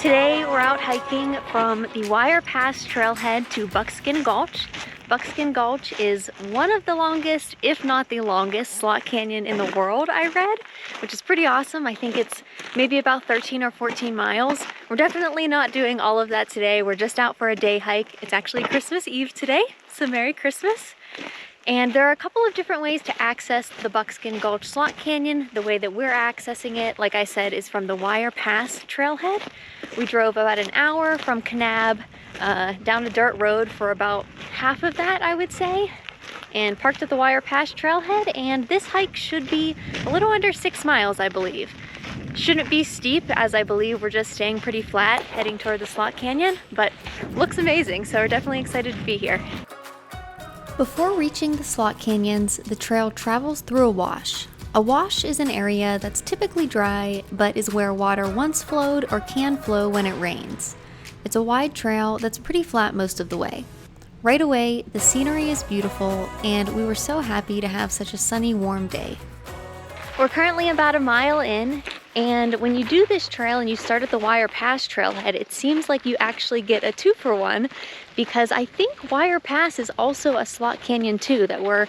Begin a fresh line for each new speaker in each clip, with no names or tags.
Today we're out hiking from the Wire Pass trailhead to Buckskin Gulch. Buckskin Gulch is one of the longest, if not the longest, slot canyon in the world, I read, which is pretty awesome. I think it's maybe about 13 or 14 miles. We're definitely not doing all of that today. We're just out for a day hike. It's actually Christmas Eve today, so Merry Christmas. And there are a couple of different ways to access the Buckskin Gulch Slot Canyon. The way that we're accessing it, like I said, is from the Wire Pass trailhead. We drove about an hour from Kanab down a dirt road for about half of that, I would say, and parked at the Wire Pass trailhead. And this hike should be a little under 6 miles, I believe. Shouldn't be steep, as I believe we're just staying pretty flat heading toward the Slot Canyon, but looks amazing, so we're definitely excited to be here.
Before reaching the slot canyons, the trail travels through a wash. A wash is an area that's typically dry, but is where water once flowed or can flow when it rains. It's a wide trail that's pretty flat most of the way. Right away, the scenery is beautiful, and we were so happy to have such a sunny, warm day.
We're currently about a mile in, and when you do this trail and you start at the Wire Pass trailhead, it seems like you actually get a 2-for-1, because I think Wire Pass is also a slot canyon too that we're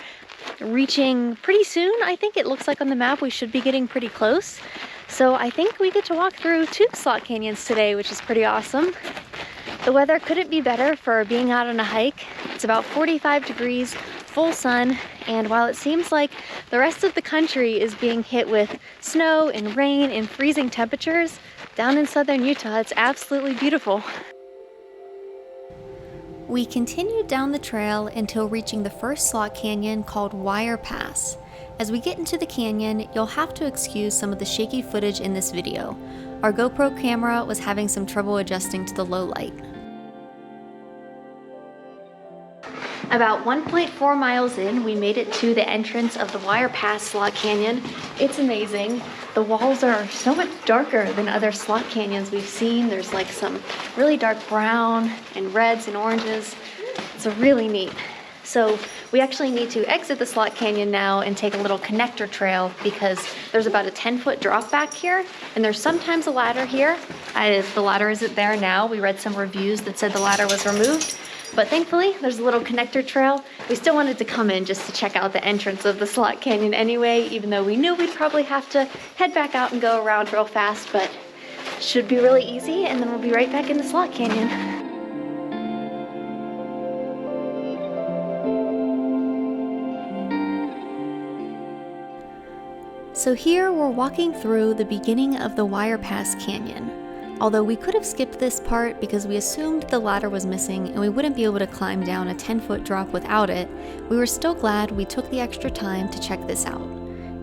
reaching pretty soon. I think it looks like on the map we should be getting pretty close. So I think we get to walk through 2 slot canyons today, which is pretty awesome. The weather couldn't be better for being out on a hike. It's about 45 degrees, full sun, and while it seems like the rest of the country is being hit with snow and rain and freezing temperatures, down in southern Utah, it's absolutely beautiful.
We continued down the trail until reaching the first slot canyon called Wire Pass. As we get into the canyon, you'll have to excuse some of the shaky footage in this video. Our GoPro camera was having some trouble adjusting to the low light.
About 1.4 miles in, we made it to the entrance of the Wire Pass Slot Canyon. It's amazing. The walls are so much darker than other slot canyons we've seen. There's like some really dark brown and reds and oranges. It's really neat. So we actually need to exit the slot canyon now and take a little connector trail because there's about a 10-foot drop back here, and there's sometimes a ladder here. The ladder isn't there now. We read some reviews that said the ladder was removed. But thankfully, there's a little connector trail. We still wanted to come in just to check out the entrance of the slot canyon anyway, even though we knew we'd probably have to head back out and go around real fast, but should be really easy, and then we'll be right back in the slot canyon.
So here we're walking through the beginning of the Wire Pass Canyon. Although we could have skipped this part because we assumed the ladder was missing and we wouldn't be able to climb down a 10-foot drop without it, we were still glad we took the extra time to check this out.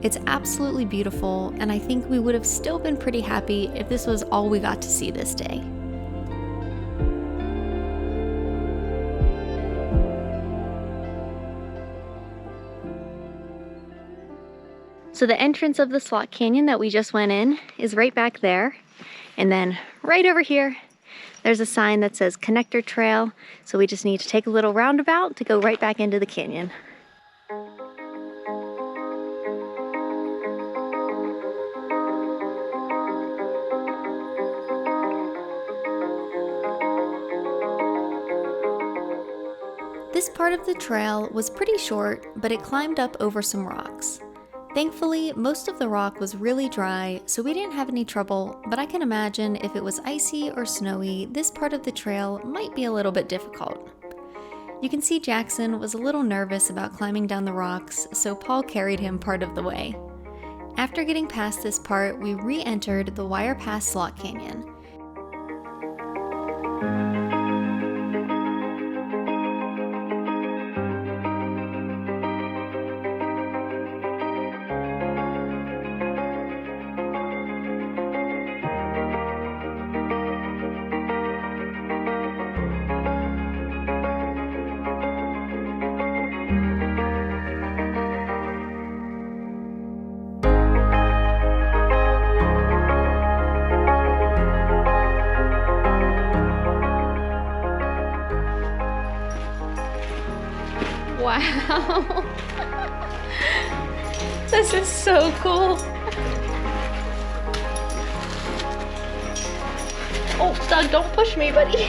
It's absolutely beautiful, and I think we would have still been pretty happy if this was all we got to see this day.
So the entrance of the slot canyon that we just went in is right back there. And then right over here, there's a sign that says Connector Trail. So we just need to take a little roundabout to go right back into the canyon.
This part of the trail was pretty short, but it climbed up over some rocks. Thankfully, most of the rock was really dry, so we didn't have any trouble, but I can imagine if it was icy or snowy, this part of the trail might be a little bit difficult. You can see Jackson was a little nervous about climbing down the rocks, so Paul carried him part of the way. After getting past this part, we re-entered the Wire Pass Slot Canyon.
Wow. This is so cool. Oh, Doug, don't push me, buddy.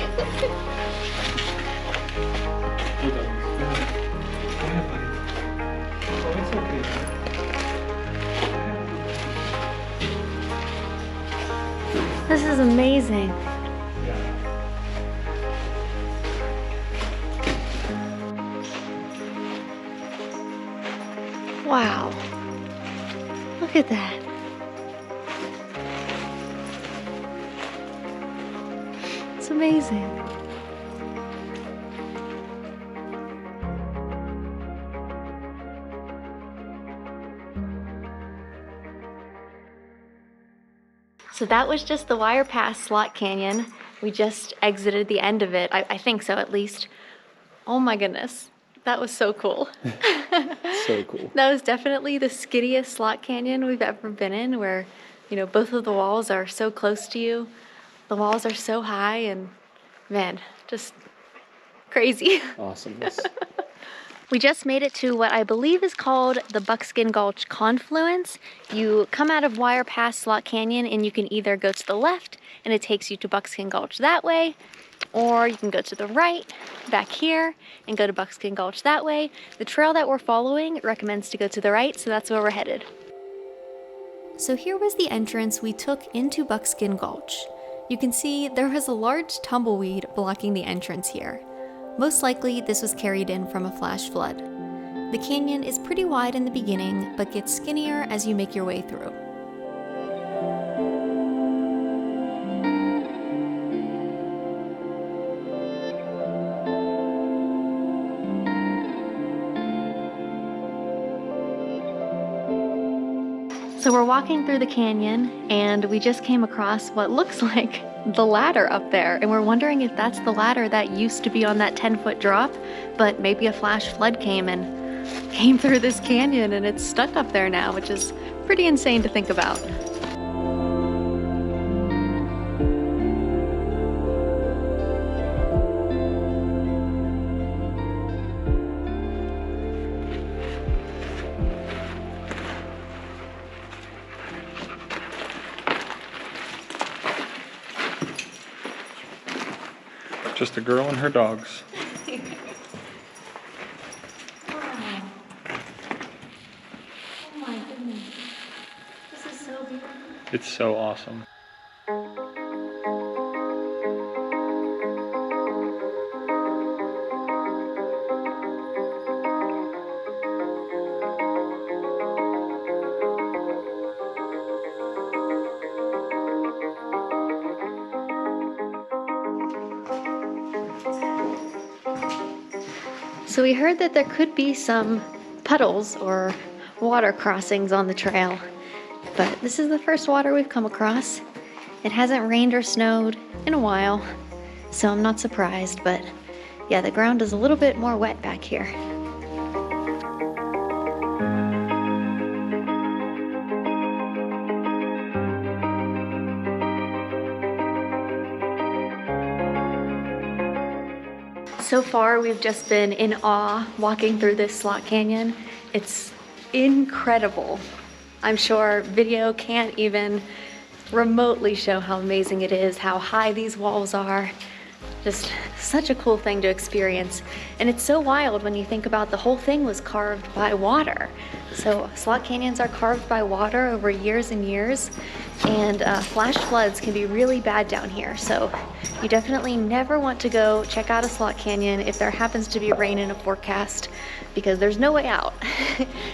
Hold on. Go ahead, buddy. Oh, it's okay.
This is amazing.
Yeah.
Wow. Look at that. It's amazing. So that was just the Wire Pass Slot Canyon. We just exited the end of it. I think so, at least. Oh my goodness. That was so cool.
So cool.
That was definitely the skiddiest slot canyon we've ever been in, where, you know, both of the walls are so close to you. The walls are so high and, man, just crazy.
Awesomeness.
We just made it to what I believe is called the Buckskin Gulch Confluence. You come out of Wire Pass Slot Canyon and you can either go to the left and it takes you to Buckskin Gulch that way, or you can go to the right, back here, and go to Buckskin Gulch that way. The trail that we're following recommends to go to the right, so that's where we're headed.
So here was the entrance we took into Buckskin Gulch. You can see there was a large tumbleweed blocking the entrance here. Most likely this was carried in from a flash flood. The canyon is pretty wide in the beginning, but gets skinnier as you make your way through.
So we're walking through the canyon and we just came across what looks like the ladder up there, and we're wondering if that's the ladder that used to be on that 10-foot drop, but maybe a flash flood came through this canyon and it's stuck up there now, which is pretty insane to think about.
Just a girl and her dogs.
Wow. Oh my goodness. This is so beautiful.
It's so awesome.
So we heard that there could be some puddles or water crossings on the trail, but this is the first water we've come across. It hasn't rained or snowed in a while, so I'm not surprised, but yeah, the ground is a little bit more wet back here. So far, we've just been in awe walking through this slot canyon. It's incredible. I'm sure video can't even remotely show how amazing it is, how high these walls are. Just such a cool thing to experience. And it's so wild when you think about the whole thing was carved by water. So slot canyons are carved by water over years and years, and flash floods can be really bad down here. So you definitely never want to go check out a slot canyon if there happens to be rain in a forecast, because there's no way out.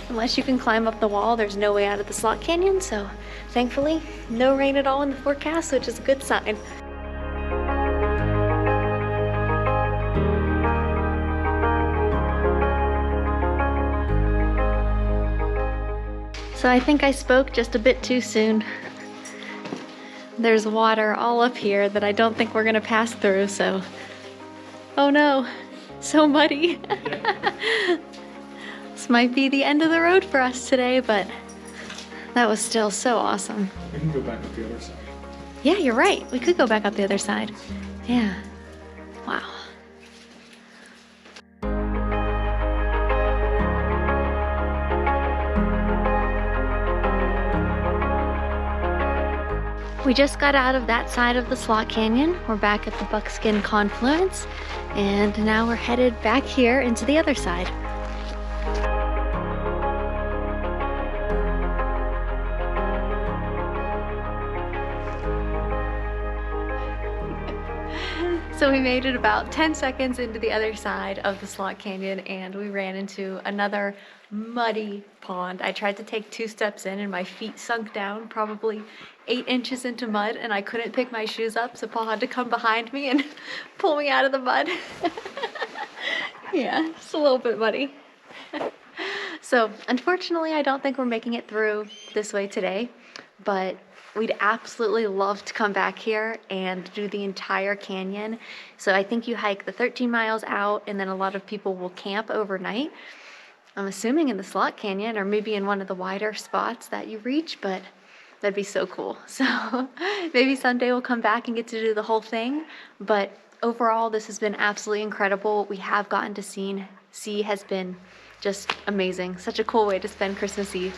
Unless you can climb up the wall, there's no way out of the slot canyon. So thankfully, no rain at all in the forecast, which is a good sign. So I think I spoke just a bit too soon. There's water all up here that I don't think we're gonna pass through, so. Oh no, so muddy. This might be the end of the road for us today, but that was still so awesome.
We can go back up the other side.
Yeah, you're right. We could go back up the other side. Yeah. Wow. We just got out of that side of the slot canyon. We're back at the Buckskin confluence, and now we're headed back here into the other side. So we made it about 10 seconds into the other side of the slot canyon, and we ran into another muddy pond. I tried to take 2 steps in and my feet sunk down probably 8 inches into mud, and I couldn't pick my shoes up, so Paul had to come behind me and pull me out of the mud. Yeah, it's a little bit muddy. So unfortunately, I don't think we're making it through this way today, but we'd absolutely love to come back here and do the entire canyon. So I think you hike the 13 miles out, and then a lot of people will camp overnight. I'm assuming in the slot canyon or maybe in one of the wider spots that you reach, but that'd be so cool. So maybe someday we'll come back and get to do the whole thing. But overall, this has been absolutely incredible. What we have gotten to see has been just amazing. Such a cool way to spend Christmas Eve.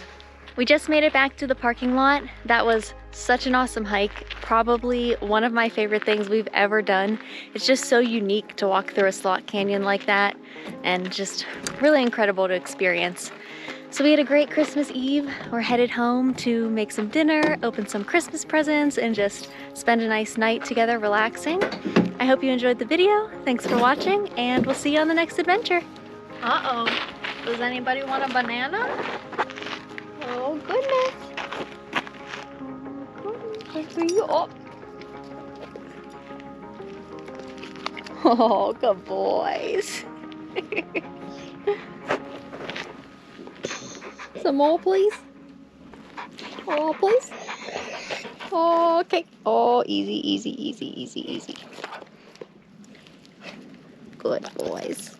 We just made it back to the parking lot. That was such an awesome hike. Probably one of my favorite things we've ever done. It's just so unique to walk through a slot canyon like that, and just really incredible to experience. So we had a great Christmas Eve. We're headed home to make some dinner, open some Christmas presents, and just spend a nice night together relaxing. I hope you enjoyed the video. Thanks for watching, and we'll see you on the next adventure. Uh-oh. Does anybody want a banana? Oh goodness. Oh goodness. Are you up? Oh, good boys. Some more, please. Oh, please. Okay. Oh, easy, easy, easy, easy, easy. Good boys.